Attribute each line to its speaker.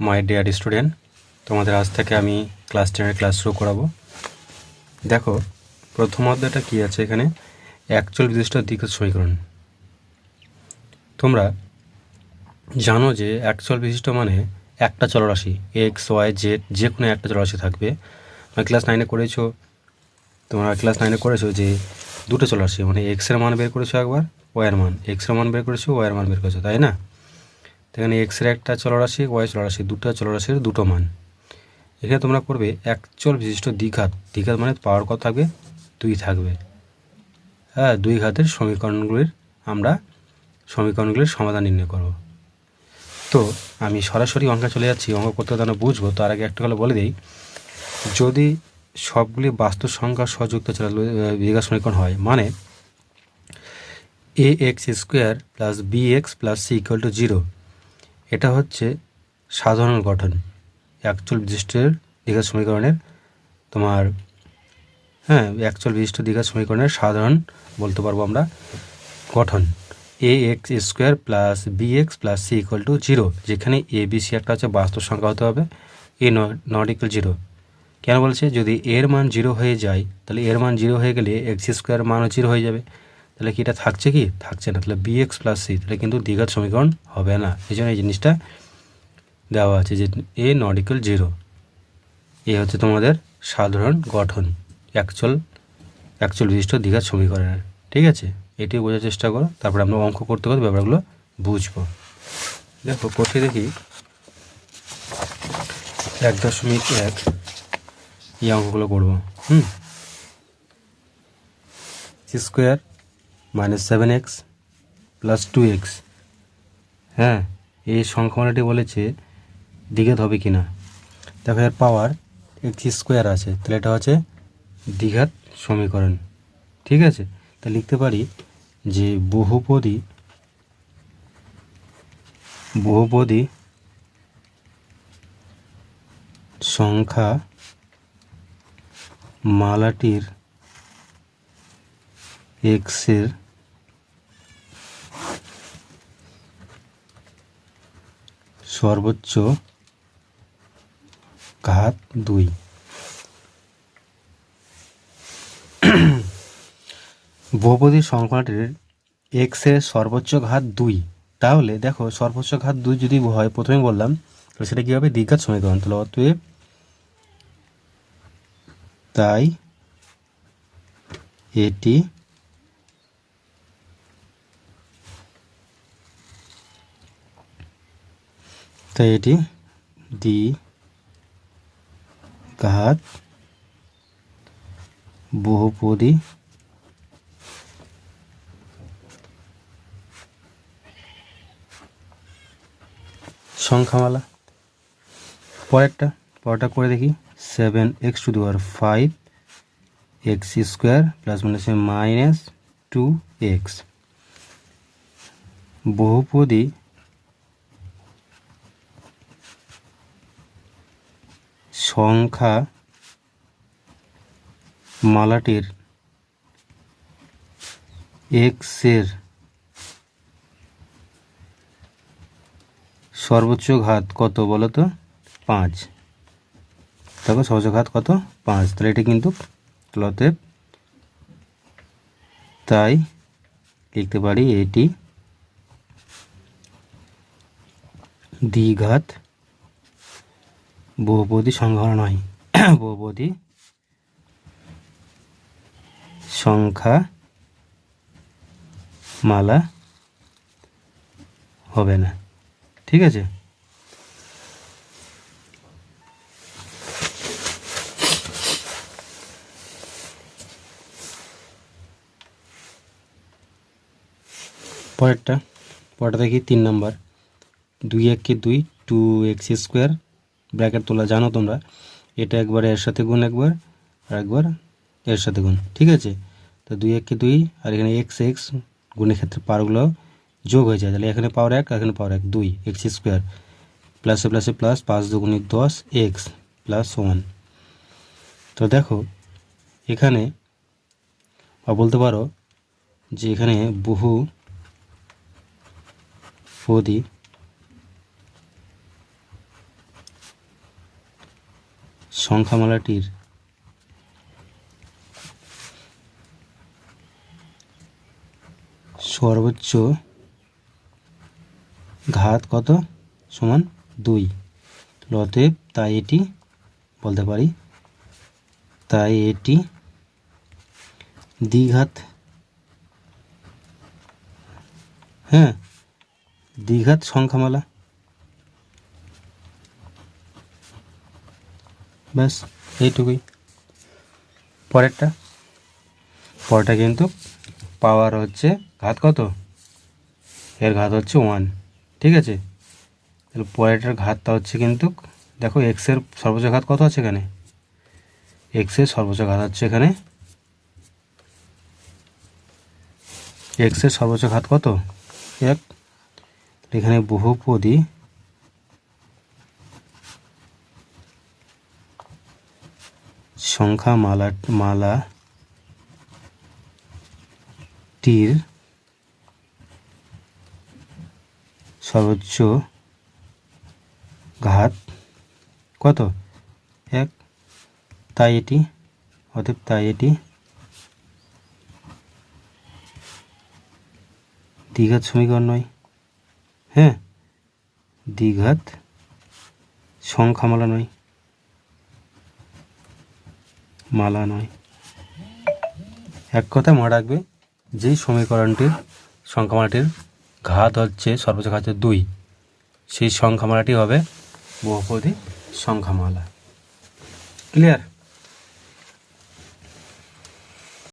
Speaker 1: My dear student, তোমাদের আজ থেকে আমি ক্লাস 10-এর ক্লাস শুরু করাবো। দেখো, প্রথম অধ্যায়টা কী আছে এখানে, অ্যাকচুয়াল বিশিষ্ট দ্বিঘাত সমীকরণ। তোমরা জানো যে অ্যাকচুয়াল বিশিষ্ট মানে একটা চলরাশি এক্স ওয়াই জেড, যে কোনো একটা চলরাশি থাকবে। ক্লাস 9-এ করেছো, তোমরা ক্লাস 9-এ করেছো যে দুটো চলরাশি মানে এক্সের মান বের করেছো একবার, ওয়াইয়ের মান, এক্সের মান বের করেছো, ওয়াইয়ের মান বের করেছো, তাই না? এখানে এক্সের একটা চলরাশি, ওয়াই চলরাশি, দুটো চলরাশির দুটো মান। এখানে তোমরা করবে অ্যাকচুয়াল বিশিষ্ট দ্বিঘাত। দ্বিঘাত মানে পাওয়ার কত থাকবে, 2 থাকবে। হ্যাঁ, 2 ঘাতের সমীকরণগুলির সমাধান নির্ণয় করব। তো আমি সরাসরি অঙ্কে চলে যাচ্ছি। অঙ্ক করতে যেন বুঝবো তার আগে একটা কথা বলে দিই, যদি সবগুলি বাস্তব সংখ্যা সহযুক্ত দ্বিঘাত সমীকরণ হয়, মানে ax² plus bx plus c = 0, এটা হচ্ছে সাধারণ গঠন অ্যাকচুয়াল বিশিষ্টের দ্বিঘাত সমীকরণের। তোমার অ্যাকচুয়াল বিশিষ্ট দ্বিঘাত সমীকরণের সাধারণ বলতে পারবো আমরা গঠন ax² plus bx plus c = 0, যেখানে a b c একটা হচ্ছে বাস্তব সংখ্যা হতে হবে, a নট ইকুয়াল 0। কেন বলছে, যদি এর মান 0 হয়ে যায়, তাহলে এর মান 0 হয়ে গেলে x² মানও 0 হয়ে যাবে। তাহলে কি এটা থাকছে, কি থাকছে না, তাহলে bx প্লাস c, তাহলে কিন্তু দ্বিঘাত সমীকরণ হবে না। এই জন্য এই জিনিসটা দেওয়া আছে যে a নট ইকুয়াল 0। এই হচ্ছে তোমাদের সাধারণ গঠন অ্যাকচুয়াল বিশিষ্ট দ্বিঘাত সমীকরণের। ঠিক আছে, এটি বোঝার চেষ্টা করো, তারপরে আমরা অঙ্ক করতে করতে ব্যাপারগুলো বুঝবো। দেখো, করতে দেখি 1.1 এই অঙ্কগুলো করবো। c² - 7x plus 2x। হ্যাঁ, এই সংখ্যামালাটি বলেছে দ্বিঘাত হবে কি না। দেখো, এর পাওয়ার x² আছে, তাহলে এটা হচ্ছে দ্বিঘাত সমীকরণ। ঠিক আছে, তা লিখতে পারি যে বহুপদী সংখ্যা মালাটির এক্সের সর্বোচ্চ ঘাত 2। বহুপদী সংখ্যাটির এক্সের সর্বোচ্চ ঘাত 2, তাহলে দেখো সর্বোচ্চ ঘাত 2 যদি হয়, প্রথমে বললাম, তাহলে সেটা কী হবে, দ্বিঘাত সমীকরণ। তাহলে অতএব তাই এটি দ্বিঘাত বহুপদী সংখ্যামালা। পরেরটা করে দেখি, 7x⁵ x² প্লাস -2x বহুপদী সংখ্যা মালাটির এক্সের সর্বোচ্চ ঘাত কত বলো তো, 5। দেখো সর্বোচ্চ ঘাত কত, 5। তাহলে এটা কিন্তু অতএব তাই লিখতে পারি এটি দ্বিঘাত বহুপদী সংখ্যা নয়, বহুপদী সংখ্যা মালা হবে না। ঠিক আছে, পরেরটা দেখি 3 নম্বর। 2 2x² ব্র্যাকেট তোলা জানো তোমরা, এটা একবার এর সাথে গুণ, একবার আর একবার এর সাথে গুণ। ঠিক আছে, তো 2 আর এখানে x গুণের ক্ষেত্রে পাওয়ারগুলো যোগ হয়ে যায়, তাহলে এখানে পাওয়ার 1, এখানে পাওয়ার 1, 2x² প্লাসে প্লাসে প্লাস, 5 × 2 = 10 x প্লাস 1। তো দেখো এখানে বলতে পারো যে এখানে বহুপদী সংখ্যামালাটির সর্বোচ্চ ঘাত কত সমান 2। অতএব তাই এটি বলতে পারি, তাই এটি দ্বিঘাত, হ্যাঁ, দ্বিঘাত সংখ্যামালা। ব্যাস এইটুকুই। পরেরটা কিন্তু পাওয়ার হচ্ছে ঘাত কত, এর ঘাত হচ্ছে 1, ঠিক আছে। তাহলে পরেরটার ঘাতটা হচ্ছে কিন্তু দেখো এক্সের সর্বোচ্চ ঘাত কত আছে এখানে, এক্সের সর্বোচ্চ ঘাত হচ্ছে এখানে, এক্সের সর্বোচ্চ ঘাত কত 1। এখানে বহুপদী মালাটির সর্বোচ্চ ঘাত কত 1, তাই এটি, অতএব তাই এটি দ্বিঘাত সমীকরণ নয়, হ্যাঁ, দ্বিঘাত সংখ্যামালা নয়, মালা নয়। এক কথা মনে রাখবে, যেই সমীকরণটির সংখ্যামালাটির ঘাত হচ্ছে সর্বোচ্চ ঘাত 2, সেই সংখ্যামালাটি হবে বহুপদী সংখ্যামালা। ক্লিয়ার?